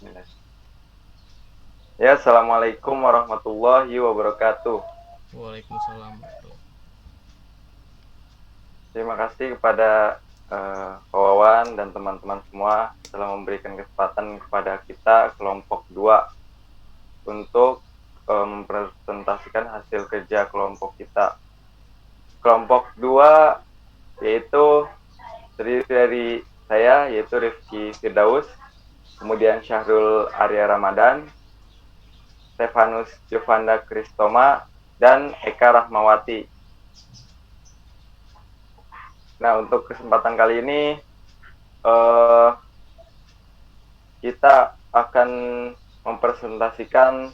Bismillah. Ya, assalamualaikum warahmatullahi wabarakatuh. Waalaikumsalam. Terima kasih kepada Pak Wawan dan teman-teman semua telah memberikan kesempatan kepada kita kelompok 2 untuk mempresentasikan hasil kerja kelompok kita. Kelompok 2 yaitu terdiri dari saya, yaitu Rifki Firdaus, kemudian Syahrul Arya Ramadan, Stefanus Jovanda Kristoma, dan Eka Rahmawati. Nah, untuk kesempatan kali ini kita akan mempresentasikan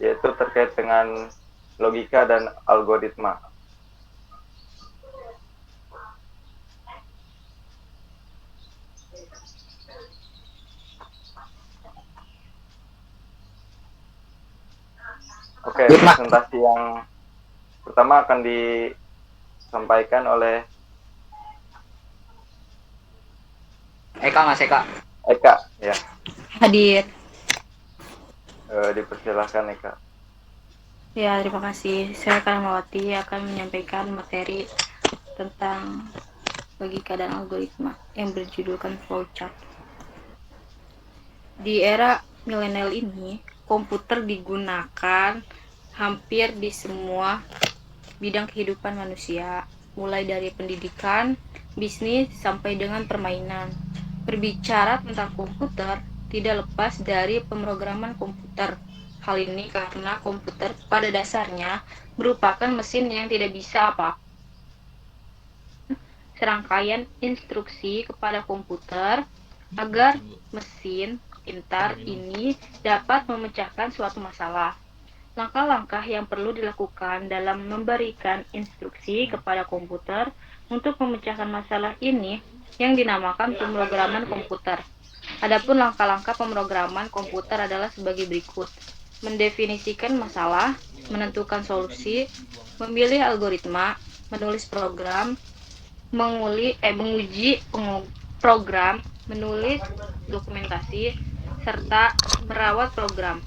yaitu terkait dengan logika dan algoritma. Oke, presentasi yang pertama akan disampaikan oleh Mas Eka. Eka, ya. Hadir. Dipersilahkan Eka. Ya, terima kasih. Saya Karamawati akan menyampaikan materi tentang logika dan algoritma yang berjudulkan flowchart. Di era milenial ini, komputer digunakan hampir di semua bidang kehidupan manusia, mulai dari pendidikan, bisnis, sampai dengan permainan. Berbicara tentang komputer, tidak lepas dari pemrograman komputer. Hal ini karena komputer pada dasarnya merupakan mesin yang tidak bisa apa serangkaian instruksi kepada komputer agar mesin pintar ini dapat memecahkan suatu masalah. Langkah-langkah yang perlu dilakukan dalam memberikan instruksi kepada komputer untuk memecahkan masalah ini yang dinamakan pemrograman komputer. Adapun langkah-langkah pemrograman komputer adalah sebagai berikut: mendefinisikan masalah, menentukan solusi, memilih algoritma, menulis program, menguji program, menulis dokumentasi, serta merawat program.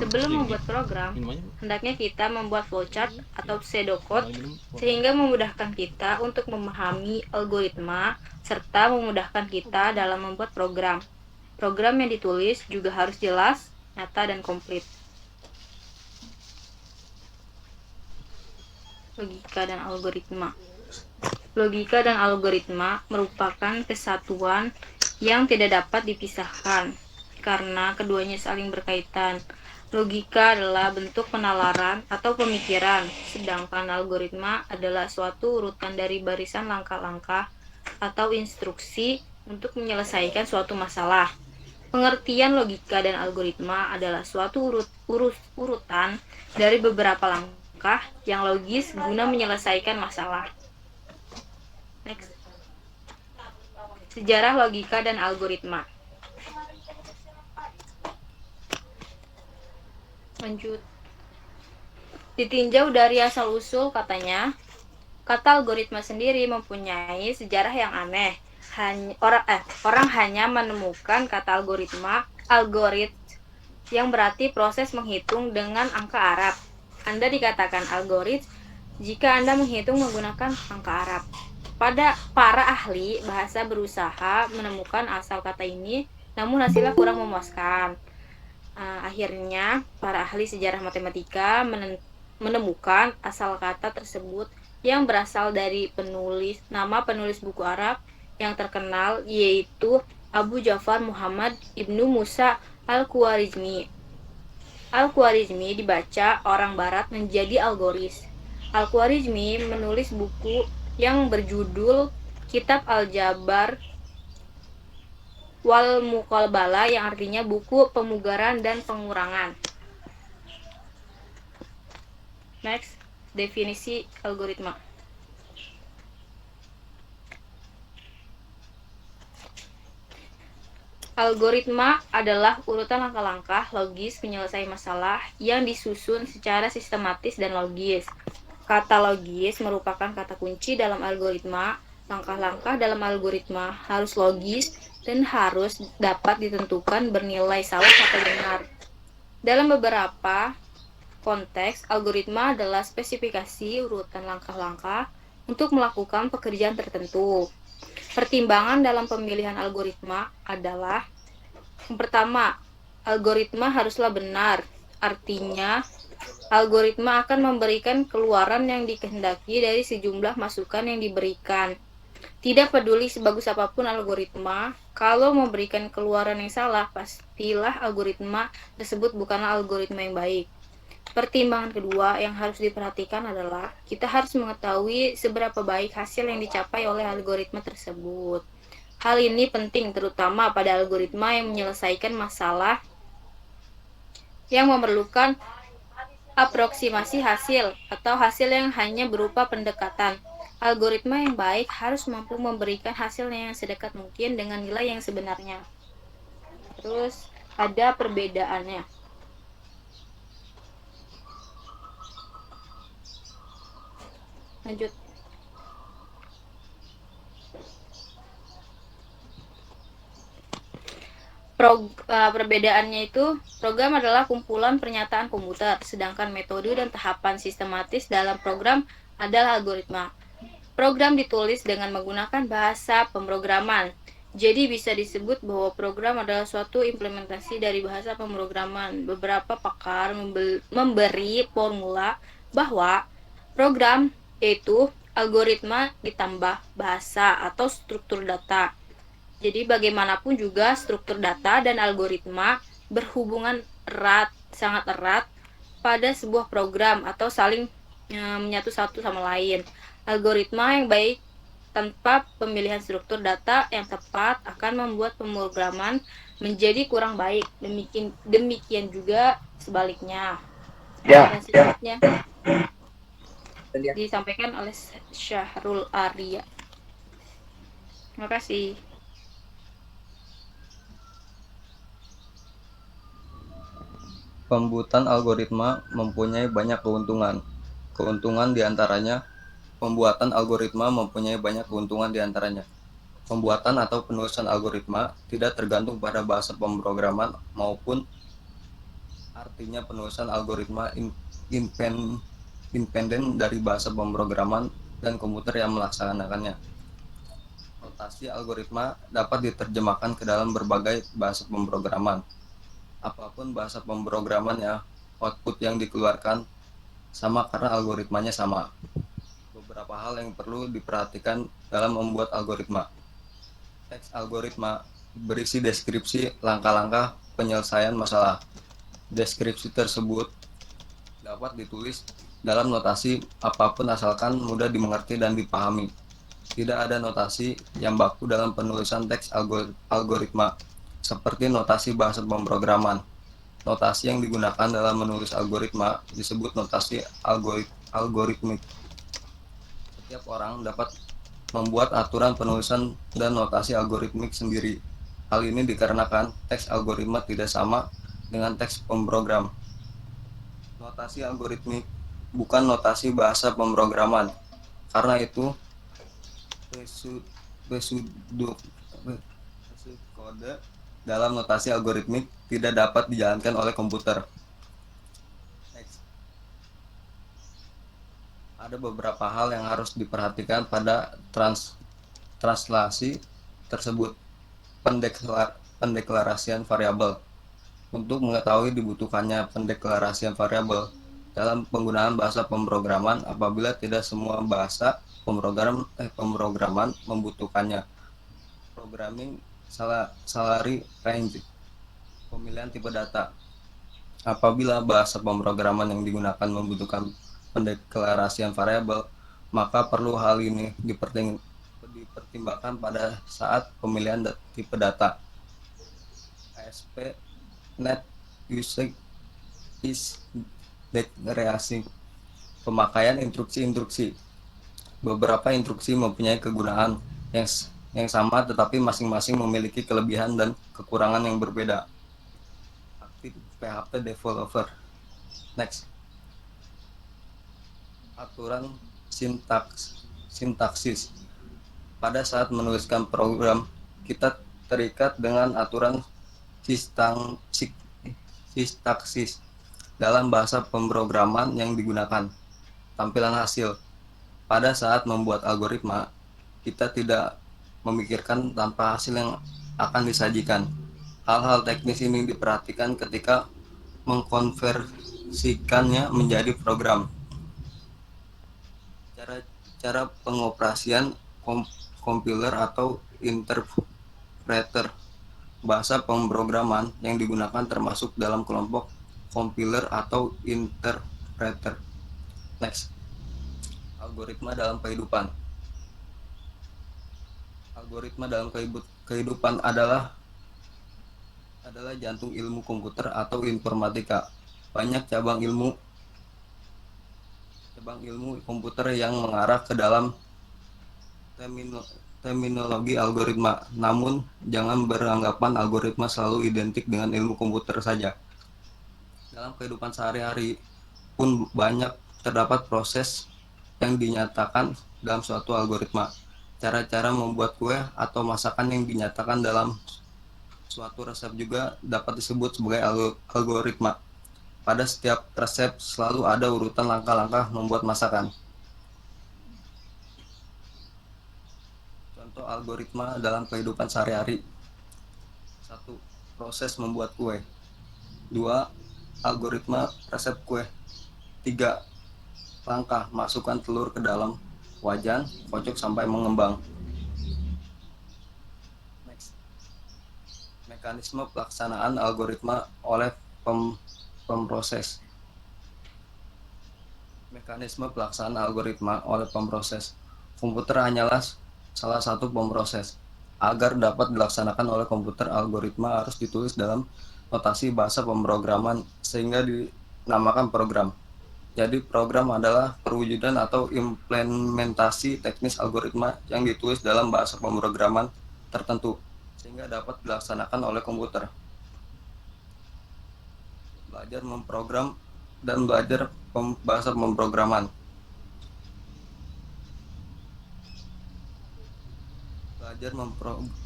Sebelum membuat program, hendaknya kita membuat flowchart atau pseudocode sehingga memudahkan kita untuk memahami algoritma serta memudahkan kita dalam membuat program. Program yang ditulis juga harus jelas, nyata, dan komplit. Logika dan algoritma. Logika dan algoritma merupakan kesatuan yang tidak dapat dipisahkan karena keduanya saling berkaitan. Logika adalah bentuk penalaran atau pemikiran, sedangkan algoritma adalah suatu urutan dari barisan langkah-langkah atau instruksi untuk menyelesaikan suatu masalah. Pengertian logika dan algoritma adalah suatu urutan dari beberapa langkah yang logis guna menyelesaikan masalah. Next. Sejarah logika dan algoritma. Lanjut. Ditinjau dari asal-usul katanya, kata algoritma sendiri mempunyai sejarah yang aneh. Orang hanya menemukan kata algorit yang berarti proses menghitung dengan angka Arab. Anda dikatakan algorit jika Anda menghitung menggunakan angka Arab. Para ahli bahasa berusaha menemukan asal kata ini, namun hasilnya kurang memuaskan. Akhirnya, para ahli sejarah matematika menemukan asal kata tersebut yang berasal dari nama penulis buku Arab yang terkenal, yaitu Abu Ja'far Muhammad Ibnu Musa Al-Khwarizmi. Al-Khwarizmi dibaca orang barat menjadi algoris. Al-Khwarizmi menulis buku yang berjudul Kitab Al-Jabar wal Muqalbala, yang artinya buku pemugaran dan pengurangan. Next, definisi algoritma. Algoritma adalah urutan langkah-langkah logis penyelesaian masalah yang disusun secara sistematis dan logis. Kata logis merupakan kata kunci dalam algoritma. Langkah-langkah dalam algoritma harus logis dan harus dapat ditentukan bernilai salah atau benar. Dalam beberapa konteks, algoritma adalah spesifikasi urutan langkah-langkah untuk melakukan pekerjaan tertentu. Pertimbangan dalam pemilihan algoritma adalah: yang pertama, algoritma haruslah benar. Artinya, algoritma akan memberikan keluaran yang dikehendaki dari sejumlah masukan yang diberikan. Tidak peduli sebagus apapun algoritma, kalau memberikan keluaran yang salah, pastilah algoritma tersebut bukanlah algoritma yang baik. Pertimbangan kedua yang harus diperhatikan adalah kita harus mengetahui seberapa baik hasil yang dicapai oleh algoritma tersebut. Hal ini penting terutama pada algoritma yang menyelesaikan masalah yang memerlukan aproksimasi hasil atau hasil yang hanya berupa pendekatan. Algoritma yang baik harus mampu memberikan hasilnya yang sedekat mungkin dengan nilai yang sebenarnya. Terus ada perbedaannya. Lanjut. Perbedaannya itu, program adalah kumpulan pernyataan komputer, sedangkan metode dan tahapan sistematis dalam program adalah algoritma. Program ditulis dengan menggunakan bahasa pemrograman. Jadi bisa disebut bahwa program adalah suatu implementasi dari bahasa pemrograman. Beberapa pakar memberi formula bahwa program yaitu algoritma ditambah bahasa atau struktur data. Jadi bagaimanapun juga struktur data dan algoritma berhubungan erat, sangat erat pada sebuah program atau saling menyatu satu sama lain. Algoritma yang baik tanpa pemilihan struktur data yang tepat akan membuat pemrograman menjadi kurang baik. Demikian juga sebaliknya. Dan selanjutnya disampaikan oleh Syahrul Arya. Terima kasih. Pembuatan algoritma mempunyai banyak keuntungan. Keuntungan diantaranya, pembuatan algoritma mempunyai banyak keuntungan diantaranya. Pembuatan atau penulisan algoritma tidak tergantung pada bahasa pemrograman maupun artinya penulisan algoritma independen dari bahasa pemrograman dan komputer yang melaksanakannya. Notasi algoritma dapat diterjemahkan ke dalam berbagai bahasa pemrograman. Apapun bahasa pemrogramannya, output yang dikeluarkan sama karena algoritmanya sama. Beberapa hal yang perlu diperhatikan dalam membuat algoritma. Teks algoritma berisi deskripsi langkah-langkah penyelesaian masalah. Deskripsi tersebut dapat ditulis dalam notasi apapun asalkan mudah dimengerti dan dipahami. Tidak ada notasi yang baku dalam penulisan teks algoritma, seperti notasi bahasa pemrograman. Notasi yang digunakan dalam menulis algoritma disebut notasi algoritmik. Setiap orang dapat membuat aturan penulisan dan notasi algoritmik sendiri. Hal ini dikarenakan teks algoritma tidak sama dengan teks pemrogram. Notasi algoritmik bukan notasi bahasa pemrograman. Karena itu, kode dalam notasi algoritmik tidak dapat dijalankan oleh komputer. Next. Ada beberapa hal yang harus diperhatikan pada translasi tersebut. Pendeklarasian variabel. Untuk mengetahui dibutuhkannya pendeklarasian variabel dalam penggunaan bahasa pemrograman apabila tidak semua bahasa pemrograman membutuhkannya. Programming salary range, pemilihan tipe data. Apabila bahasa pemrograman yang digunakan membutuhkan pendeklarasian variabel, maka perlu hal ini dipertimbangkan pada saat pemilihan tipe data. ASP.NET Usage is Declaration, pemakaian instruksi-instruksi. Beberapa instruksi mempunyai kegunaan yang sama tetapi masing-masing memiliki kelebihan dan kekurangan yang berbeda. Aktif PHP Developer. Next. Aturan sintaksis. Pada saat menuliskan program, kita terikat dengan aturan sistang- sik- sintaksis dalam bahasa pemrograman yang digunakan. Tampilan hasil. Pada saat membuat algoritma, kita tidak memikirkan tanpa hasil yang akan disajikan. Hal-hal teknis ini diperhatikan ketika mengkonversikannya menjadi program. Cara pengoperasian kompiler atau interpreter. Bahasa pemrograman yang digunakan termasuk dalam kelompok kompiler atau interpreter. Next. Algoritma dalam kehidupan. Algoritma dalam kehidupan adalah jantung ilmu komputer atau informatika. Banyak cabang ilmu komputer yang mengarah ke dalam terminologi algoritma. Namun, jangan beranggapan algoritma selalu identik dengan ilmu komputer saja. Dalam kehidupan sehari-hari pun banyak terdapat proses yang dinyatakan dalam suatu algoritma. Cara-cara membuat kue atau masakan yang dinyatakan dalam suatu resep juga dapat disebut sebagai algoritma. Pada setiap resep selalu ada urutan langkah-langkah membuat masakan. Contoh algoritma dalam kehidupan sehari-hari. 1. Proses membuat kue. 2. Algoritma resep kue. 3. Langkah masukkan telur ke dalam wajan, kocok sampai mengembang. Next. Mekanisme pelaksanaan algoritma oleh pemproses. Mekanisme pelaksanaan algoritma oleh pemproses. Komputer hanyalah salah satu pemproses. Agar dapat dilaksanakan oleh komputer, algoritma harus ditulis dalam notasi bahasa pemrograman sehingga dinamakan program. Jadi program adalah perwujudan atau implementasi teknis algoritma yang ditulis dalam bahasa pemrograman tertentu sehingga dapat dilaksanakan oleh komputer. Belajar memprogram dan belajar bahasa pemrograman. Belajar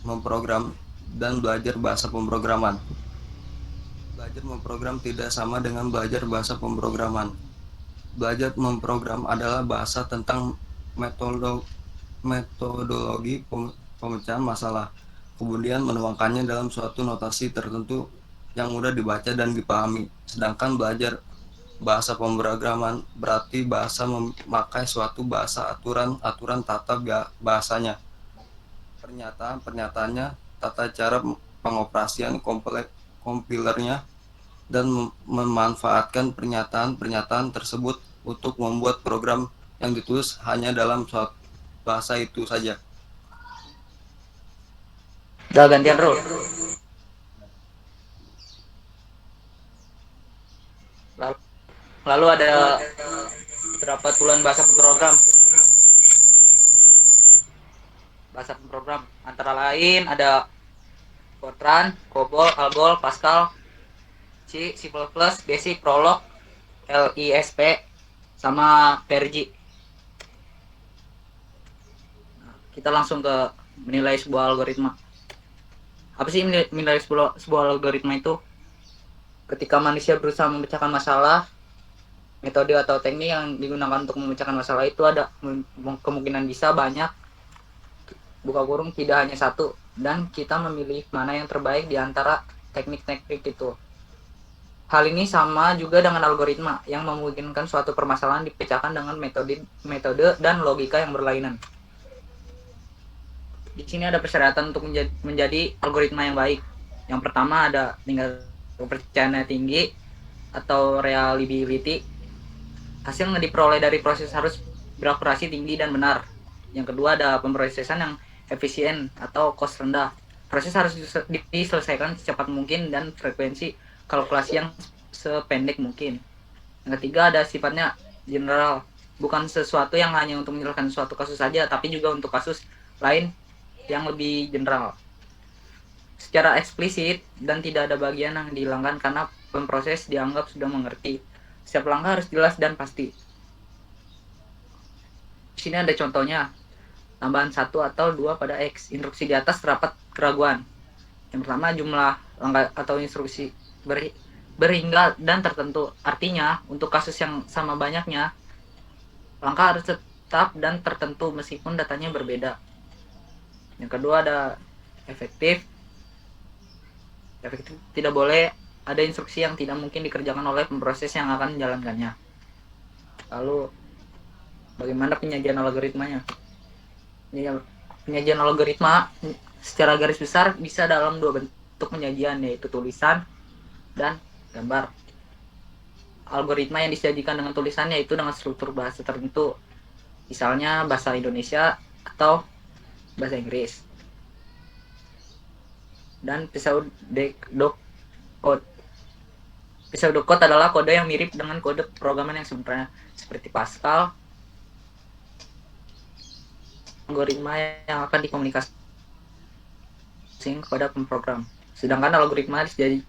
memprogram dan belajar bahasa pemrograman. Belajar memprogram tidak sama dengan belajar bahasa pemrograman. Belajar memprogram adalah bahasa tentang metodologi pemecahan masalah, kemudian menuangkannya dalam suatu notasi tertentu yang mudah dibaca dan dipahami. Sedangkan belajar bahasa pemrograman berarti bahasa memakai suatu bahasa, aturan tata bahasanya, pernyataan-pernyataannya, tata cara pengoperasian kompilernya, dan memanfaatkan pernyataan-pernyataan tersebut untuk membuat program yang ditulis hanya dalam suatu bahasa itu saja. Udah gantian Rul. Lalu ada berapa tulen bahasa pemrogram? Bahasa pemrogram antara lain ada Fortran, COBOL, ALGOL, Pascal, C++, Basic, Prolog, LISP, sama Perji. Nah, kita langsung ke menilai sebuah algoritma. Apa sih menilai sebuah algoritma itu? Ketika manusia berusaha memecahkan masalah, metode atau teknik yang digunakan untuk memecahkan masalah itu ada kemungkinan bisa banyak, buka kurung, tidak hanya satu, dan kita memilih mana yang terbaik di antara teknik-teknik itu. Hal ini sama juga dengan algoritma yang memungkinkan suatu permasalahan dipecahkan dengan metode dan logika yang berlainan. Di sini ada persyaratan untuk menjadi algoritma yang baik. Yang pertama ada tingkat kepercayaannya tinggi atau reliability. Hasil yang diperoleh dari proses harus berakurasi tinggi dan benar. Yang kedua ada pemrosesan yang efisien atau cost rendah. Proses harus diselesaikan secepat mungkin dan frekuensi kalkulasi yang sependek mungkin. Yang ketiga ada sifatnya general, bukan sesuatu yang hanya untuk menyelesaikan suatu kasus saja, tapi juga untuk kasus lain yang lebih general. Secara eksplisit dan tidak ada bagian yang dihilangkan karena pemproses dianggap sudah mengerti. Setiap langkah harus jelas dan pasti. Di sini ada contohnya. Tambahan 1 atau 2 pada X. Instruksi di atas terdapat keraguan. Yang pertama, jumlah langkah atau instruksi berhingga dan tertentu. Artinya, untuk kasus yang sama banyaknya, langkah harus tetap dan tertentu meskipun datanya berbeda. Yang kedua ada efektif. Efektif tidak boleh ada instruksi yang tidak mungkin dikerjakan oleh pemproses yang akan menjalankannya. Lalu bagaimana penyajian algoritmanya? Penyajian algoritma secara garis besar bisa dalam dua bentuk penyajian, yaitu tulisan dan gambar. Algoritma yang disajikan dengan tulisan yaitu dengan struktur bahasa tertentu, misalnya bahasa Indonesia atau bahasa Inggris. Dan pseudocode. Pseudocode adalah kode yang mirip dengan kode programan yang sebenarnya, seperti Pascal. Algoritma yang akan dikomunikasikan kepada pemrogram. Sedangkan algoritma jadi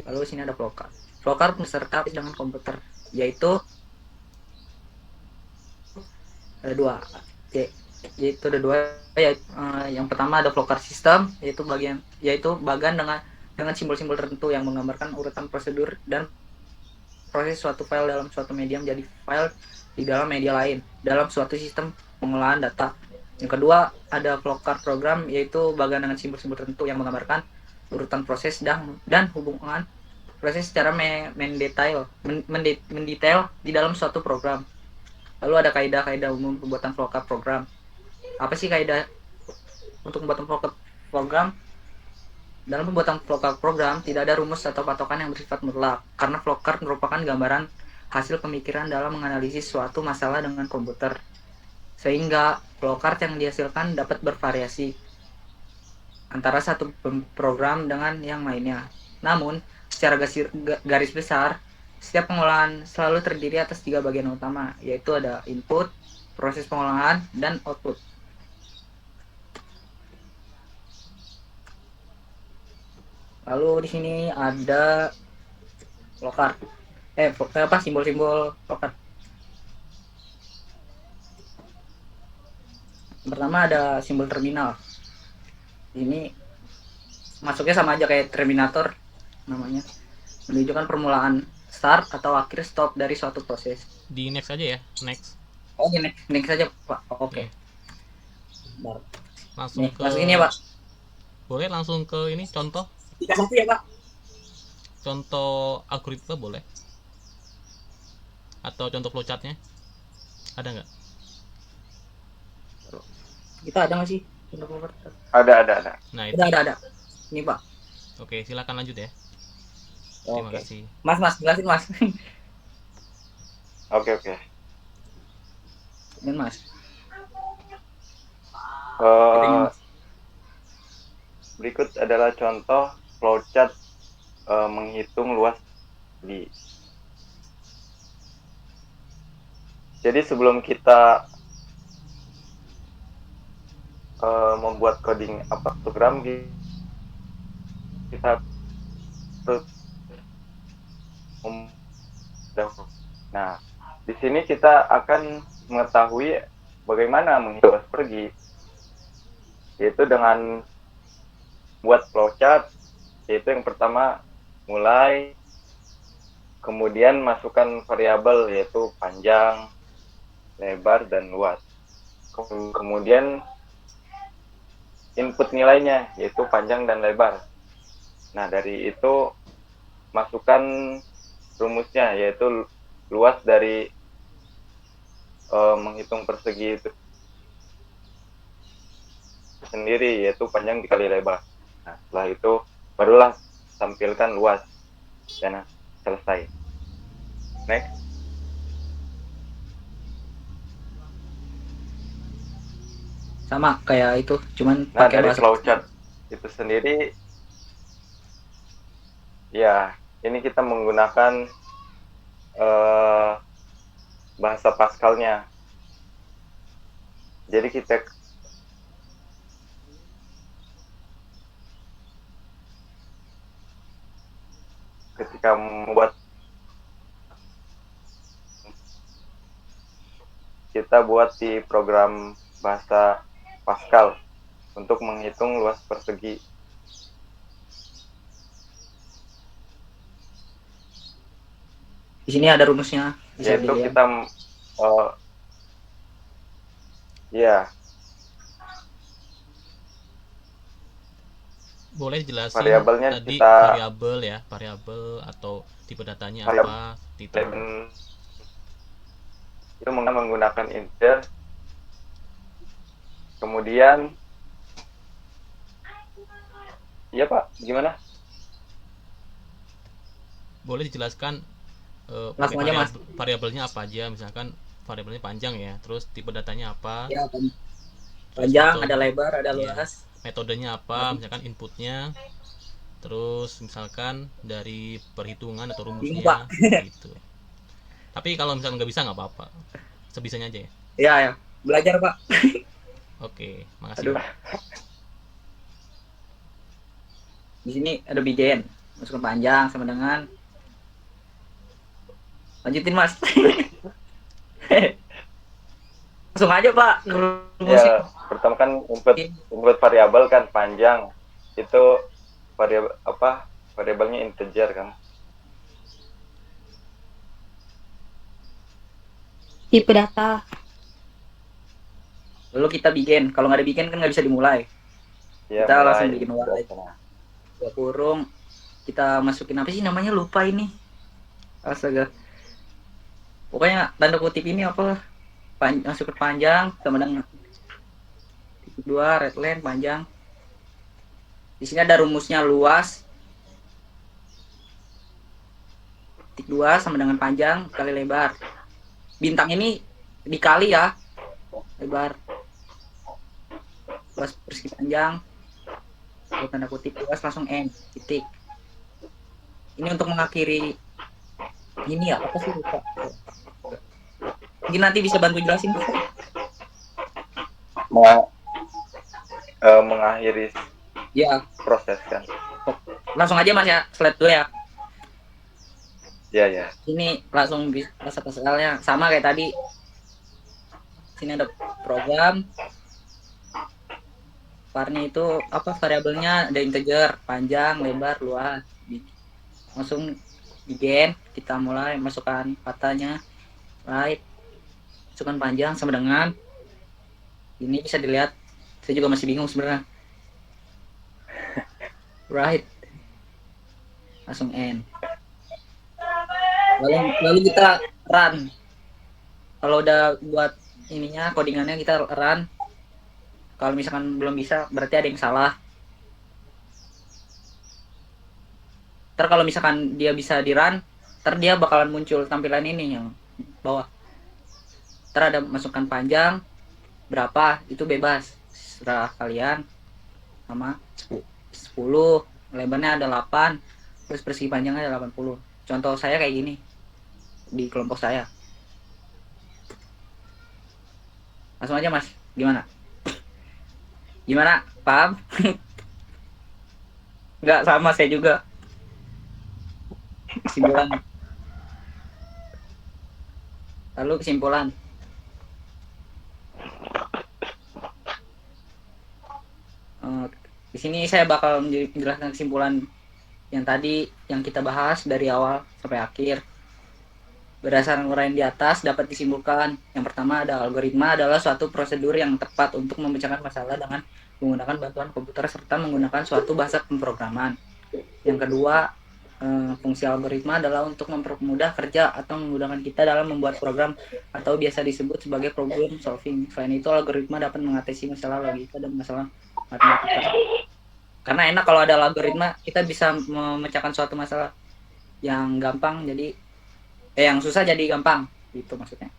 lalu sini ada flowchart. Flowchart beserta dengan komputer, yaitu ada dua, yaitu ada dua. Yang pertama ada flowchart system, yaitu bagan dengan simbol-simbol tertentu yang menggambarkan urutan prosedur dan proses suatu file dalam suatu media menjadi file di dalam media lain dalam suatu sistem pengolahan data. Yang kedua ada flowchart program, yaitu bagan dengan simbol-simbol tertentu yang menggambarkan urutan proses dan hubungan proses secara mendetail di dalam suatu program. Lalu ada kaidah-kaidah umum pembuatan flowchart program. Apa sih kaidah untuk membuat flowchart program? Dalam pembuatan flowchart program tidak ada rumus atau patokan yang bersifat mutlak, karena flowchart merupakan gambaran hasil pemikiran dalam menganalisis suatu masalah dengan komputer, sehingga flowchart yang dihasilkan dapat bervariasi antara satu program dengan yang lainnya. Namun, secara garis besar, setiap pengolahan selalu terdiri atas 3 bagian utama, yaitu ada input, proses pengolahan, dan output. Lalu di sini ada flowchart. Simbol-simbol flowchart. Pertama ada simbol terminal. Ini masuknya sama aja kayak Terminator namanya, menunjukkan permulaan start atau akhir stop dari suatu proses. Di next aja ya, next. Oh, next saja Pak. Oke. Langsung ke ini ya Pak. Boleh langsung ke ini contoh. Tidak satu ya Pak. Contoh algoritma boleh? Atau contoh flowchartnya? Ada nggak? Kita ada nggak sih? Ada. Nah itu. Ada. Ini Pak. Oke, silakan lanjut ya. Terima Oke. kasih. Mas, jelasin Mas. Oke. Ini Mas. Berikut adalah contoh flowchart menghitung luas di. Jadi sebelum kita membuat coding program, kita harus nah, di sini kita akan mengetahui bagaimana menghitung luas pergi, yaitu dengan buat flowchart, yaitu yang pertama mulai, kemudian masukkan variabel yaitu panjang, lebar, dan luas. Kemudian input nilainya yaitu panjang dan lebar. Nah, dari itu masukkan rumusnya yaitu luas dari menghitung persegi itu sendiri, yaitu panjang dikali lebar. Nah, setelah itu barulah tampilkan luas dan selesai. Next. Sama kayak itu, cuman Nah, pakai dari bahasa. flowchart itu sendiri, ya, ini kita menggunakan bahasa Pascalnya. Jadi kita ketika membuat kita buat di program bahasa Pascal untuk menghitung luas persegi. Di sini ada rumusnya, bisa Yaitu dilihat. kita ya, Boleh jelasin variabelnya tadi kita variabel atau tipe datanya Variabel. apa, tipe itu menggunakan integer. Kemudian iya Pak, gimana? boleh dijelaskan Langsung aja, Mas. variabelnya apa aja, misalkan variabelnya panjang ya, terus tipe datanya apa, Ya, terus panjang, metode- ada lebar, ada iya, luas. metodenya apa, misalkan inputnya, terus misalkan dari perhitungan atau Bingung, rumusnya Pak. gitu. Tapi kalau misalkan nggak bisa nggak apa-apa, sebisanya aja ya. Ya, ya. Belajar, Pak. Oke, makasih. Aduh. Di sini ada bigen. Masukkan panjang sama dengan. Lanjutin, Mas. Langsung aja, Pak. Rumusnya. Ya, pertama kan input variabel kan panjang. Itu variabel apa? Variabelnya integer kan. Tipe data. Lalu kita bikin. Kalau nggak ada bikin kan nggak bisa dimulai. Ya, Kita mulai. langsung bikin mulai. Dua kurung. Kita masukin apa sih namanya? Lupa ini. Astaga. Pokoknya tanda kutip ini apa? Masuk ke panjang sama dengan titik 2 redline panjang. Di sini ada rumusnya luas. Titik 2 sama dengan panjang kali lebar. Bintang ini dikali ya. Lebar. Luas persegi panjang. Lalu tanda kutip luas langsung N titik. Ini untuk mengakhiri ini ya, apa sih lupa. Mungkin nanti bisa bantu jelasin. Mengakhiri Ya, proses kan. langsung aja Mas ya, slide dulu ya. Ya, ya. Ini langsung bisa Pascalnya sama kayak tadi. Sini ada program. Varnya itu apa, variabelnya ada integer, panjang, lebar, luas. Langsung bikin, kita mulai masukkan katanya right, masukkan panjang sama dengan ini, bisa dilihat saya juga masih bingung sebenarnya. Right, langsung end. Lalu kita run. Kalau udah buat ininya codingannya kita run. Kalau misalkan belum bisa berarti ada yang salah. Ntar kalau misalkan dia bisa di run, ntar dia bakalan muncul tampilan ini yang bawah. Ntar ada masukkan panjang berapa, itu bebas, serah kalian. Sama 10, lebarnya ada 8, terus persegi panjangnya ada 80. Contoh saya kayak gini di kelompok saya. Langsung aja Mas, gimana? Gimana? Paham? Enggak, sama saya juga. Kesimpulan. Lalu kesimpulan. Di sini saya bakal menjelaskan kesimpulan yang tadi yang kita bahas dari awal sampai akhir. Berdasarkan uraian di atas dapat disimpulkan, yang pertama ada algoritma adalah suatu prosedur yang tepat untuk memecahkan masalah dengan menggunakan bantuan komputer serta menggunakan suatu bahasa pemrograman. Yang kedua, fungsi algoritma adalah untuk mempermudah kerja atau memudahkan kita dalam membuat program atau biasa disebut sebagai problem solving. Selain itu, algoritma dapat mengatasi masalah logika dan masalah matematika. Karena enak kalau ada algoritma, kita bisa memecahkan suatu masalah yang gampang jadi yang susah jadi gampang, gitu maksudnya.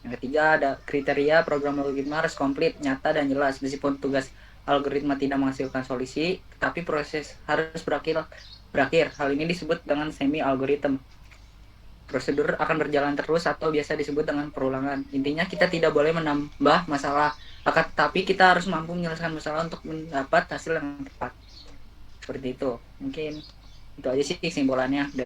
Yang ketiga ada kriteria program algoritma harus komplit, nyata dan jelas. Meskipun tugas algoritma tidak menghasilkan solusi, tapi proses harus berakhir. Hal ini disebut dengan semi algoritma. Prosedur akan berjalan terus atau biasa disebut dengan perulangan. Intinya kita tidak boleh menambah masalah, akan tetapi kita harus mampu menyelesaikan masalah untuk mendapat hasil yang tepat. Seperti itu. Mungkin itu aja sih kesimpulannya.